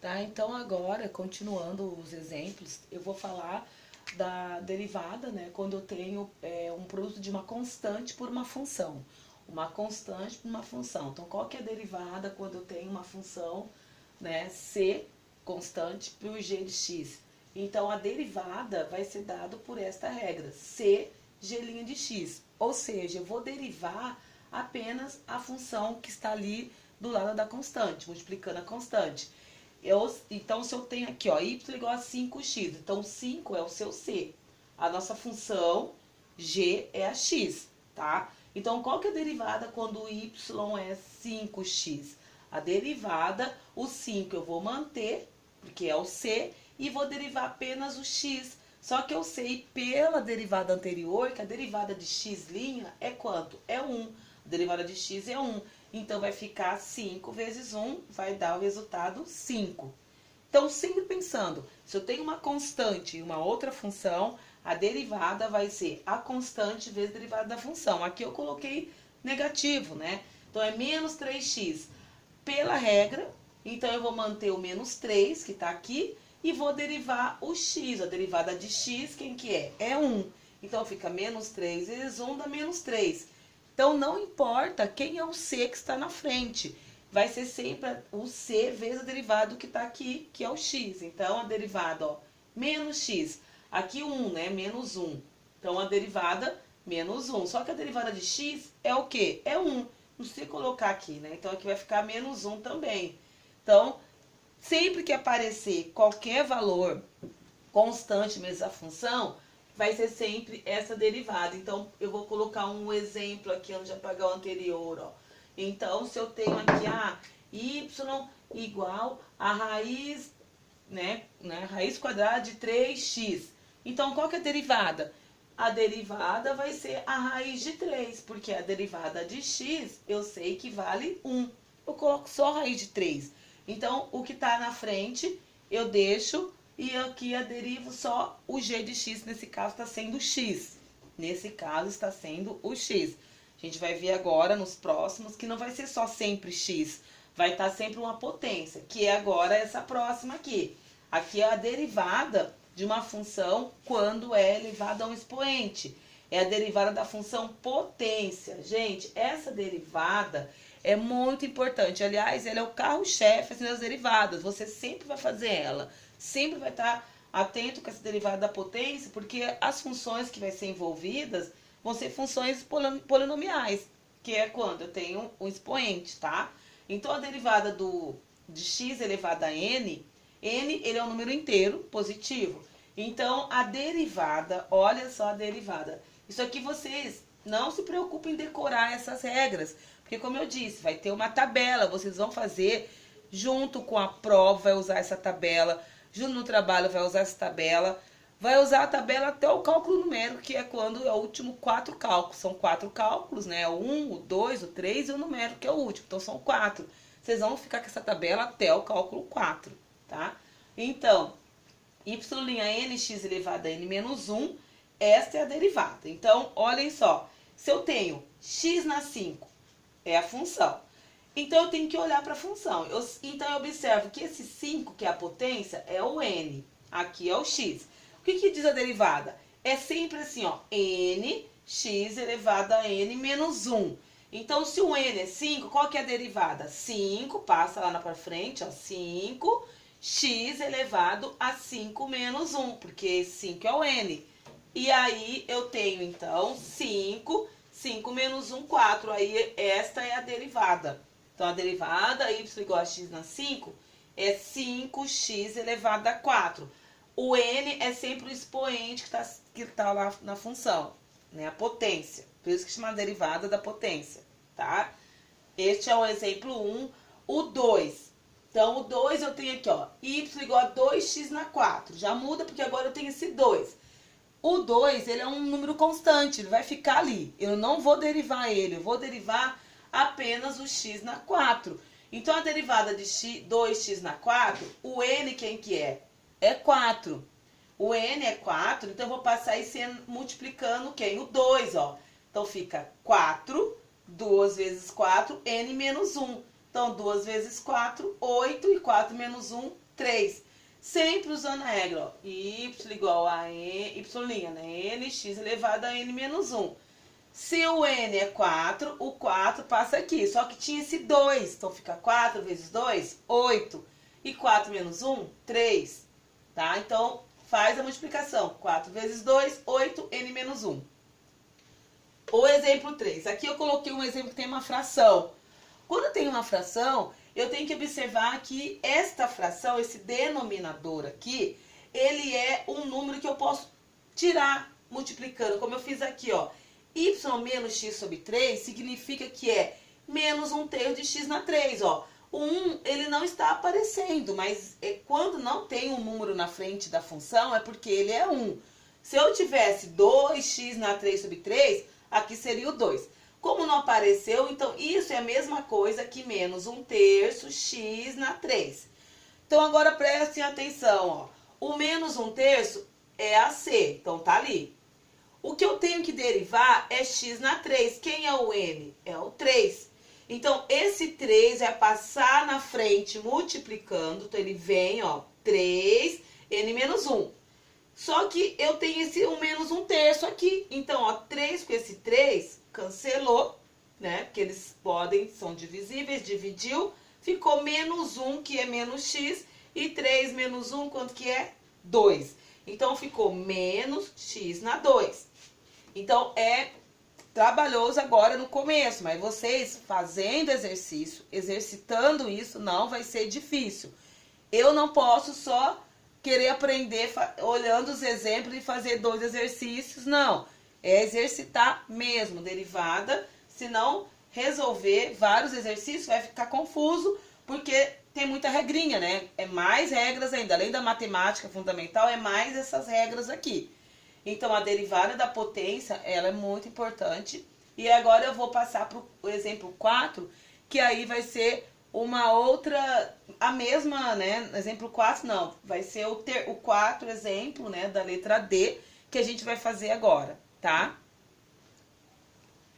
Tá? Então agora, continuando os exemplos, eu vou falar da derivada, né? Quando eu tenho um produto de uma constante por uma função. Uma constante por uma função. Então, qual que é a derivada quando eu tenho uma função, né, c constante por g de x? Então, a derivada vai ser dada por esta regra, c g' de x. Ou seja, eu vou derivar apenas a função que está ali do lado da constante, multiplicando a constante. Então, se eu tenho aqui, ó, y igual a 5x, então 5 é o seu c. A nossa função g é a x, tá? Então, qual que é a derivada quando o y é 5x? A derivada, o 5 eu vou manter, porque é o c, e vou derivar apenas o x. Só que eu sei pela derivada anterior que a derivada de x' é quanto? É 1. A derivada de x é 1. Então, vai ficar 5 vezes 1, vai dar o resultado 5. Então, sempre pensando, se eu tenho uma constante e uma outra função, a derivada vai ser a constante vezes a derivada da função. Aqui eu coloquei negativo, né? Então, é menos 3x. Pela regra, então eu vou manter o menos 3, que está aqui, e vou derivar o x. A derivada de x, quem que é? É 1. Então, fica menos 3 vezes 1 dá menos 3. Então, não importa quem é o c que está na frente. Vai ser sempre o c vezes a derivada que está aqui, que é o x. Então, a derivada, ó, menos x. Aqui 1, né? Menos 1. Então, a derivada, menos 1. Só que a derivada de x é o quê? É 1. Não precisa colocar aqui, né? Então, aqui vai ficar menos 1 também. Então, sempre que aparecer qualquer valor constante mesmo da função, vai ser sempre essa derivada. Então, eu vou colocar um exemplo aqui antes de apagar o anterior, ó. Então, se eu tenho aqui y igual a raiz, né, raiz quadrada de 3x. Então, qual que é a derivada? A derivada vai ser a raiz de 3, porque a derivada de x eu sei que vale 1. Eu coloco só a raiz de 3. Então, o que está na frente eu deixo e aqui eu derivo só o g de x, nesse caso está sendo x. Nesse caso está sendo o x. A gente vai ver agora nos próximos que não vai ser só sempre x, vai estar sempre uma potência, que é agora essa próxima aqui. Aqui é a derivada de uma função quando é elevada a um expoente. É a derivada da função potência. Gente, essa derivada é muito importante. Aliás, ela é o carro-chefe assim, das derivadas. Você sempre vai fazer ela. Sempre vai estar atento com essa derivada da potência, porque as funções que vai ser envolvidas vão ser funções polinomiais, que é quando eu tenho um expoente, tá? Então, a derivada de x elevado a n, n ele é um número inteiro, positivo. Então, a derivada, olha só a derivada. Isso aqui vocês não se preocupem em decorar essas regras, porque como eu disse, vai ter uma tabela, vocês vão fazer junto com a prova, vai usar essa tabela, junto no trabalho vai usar essa tabela, vai usar a tabela até o cálculo numérico, que é quando é o último 4 cálculos. São 4 cálculos, né? O 1, o 2, o 3 e o numérico, que é o último. Então, são 4. Vocês vão ficar com essa tabela até o cálculo 4, tá? Então, y'nx elevado a n menos 1, esta é a derivada. Então, olhem só. Se eu tenho x na 5, é a função. Então, eu tenho que olhar para a função. Então, eu observo que esse 5, que é a potência, é o n. Aqui é o x. O que diz a derivada? É sempre assim, ó, nx elevado a n menos 1. Então, se o n é 5, qual que é a derivada? 5, passa lá para frente, ó, 5, x elevado a 5 menos 1, porque 5 é o n. E aí, eu tenho, então, 5 menos 1, 4. Aí, esta é a derivada. Então, a derivada, y igual a x na 5, é 5x elevado a 4. O n é sempre o expoente que tá lá na função, né? A potência. Por isso que chama derivada da potência, tá? Este é o exemplo 1. O 2. Então, o 2 eu tenho aqui, ó, y igual a 2x na 4. Já muda porque agora eu tenho esse 2. O 2, ele é um número constante, ele vai ficar ali. Eu não vou derivar ele, eu vou derivar apenas o x na 4. Então, a derivada de 2x na 4, o n quem que é? É 4. O n é 4, então eu vou passar isso multiplicando quem? O 2, ó. Então, fica 4, 2 vezes 4, n menos 1. Então, 2 vezes 4, 8, e 4 menos 1, 3. Sempre usando a regra, ó, y igual a y', né? nx elevado a n menos 1. Se o n é 4, o 4 passa aqui. Só que tinha esse 2. Então fica 4 vezes 2, 8. E 4 menos 1, 3. Tá? Então faz a multiplicação. 4 vezes 2, 8, n menos 1. O exemplo 3. Aqui eu coloquei um exemplo que tem uma fração. Quando tem uma fração, eu tenho que observar que esta fração, esse denominador aqui, ele é um número que eu posso tirar multiplicando, como eu fiz aqui, ó. Y menos x sobre 3 significa que é menos 1/3 de x na 3, ó. O 1, ele não está aparecendo, mas quando não tem um número na frente da função, é porque ele é 1. Se eu tivesse 2x na 3 sobre 3, aqui seria o 2. Como não apareceu, então isso é a mesma coisa que menos 1/3 x na 3. Então agora prestem atenção, ó. O menos 1/3 é a c, então tá ali. O que eu tenho que derivar é x na 3. Quem é o n? É o 3. Então esse 3 vai passar na frente multiplicando, então ele vem, ó, 3, n menos 1. Só que eu tenho esse menos 1/3 aqui. Então, ó, 3 com esse 3 cancelou, né? Porque eles são divisíveis, dividiu. Ficou menos 1, que é menos x. E 3 menos 1, quanto que é? 2. Então, ficou menos x na 2. Então, é trabalhoso agora no começo. Mas vocês fazendo exercício, exercitando isso, não vai ser difícil. Eu não posso só querer aprender olhando os exemplos e fazer 2 exercícios, não. É exercitar mesmo, derivada, senão resolver vários exercícios vai ficar confuso, porque tem muita regrinha, né? É mais regras ainda, além da matemática fundamental, é mais essas regras aqui. Então, a derivada da potência, ela é muito importante. E agora eu vou passar para o exemplo 4, que aí vai ser uma outra, a mesma, né? Exemplo 4 não, vai ser o 4 exemplo, né, da letra D, que a gente vai fazer agora, tá?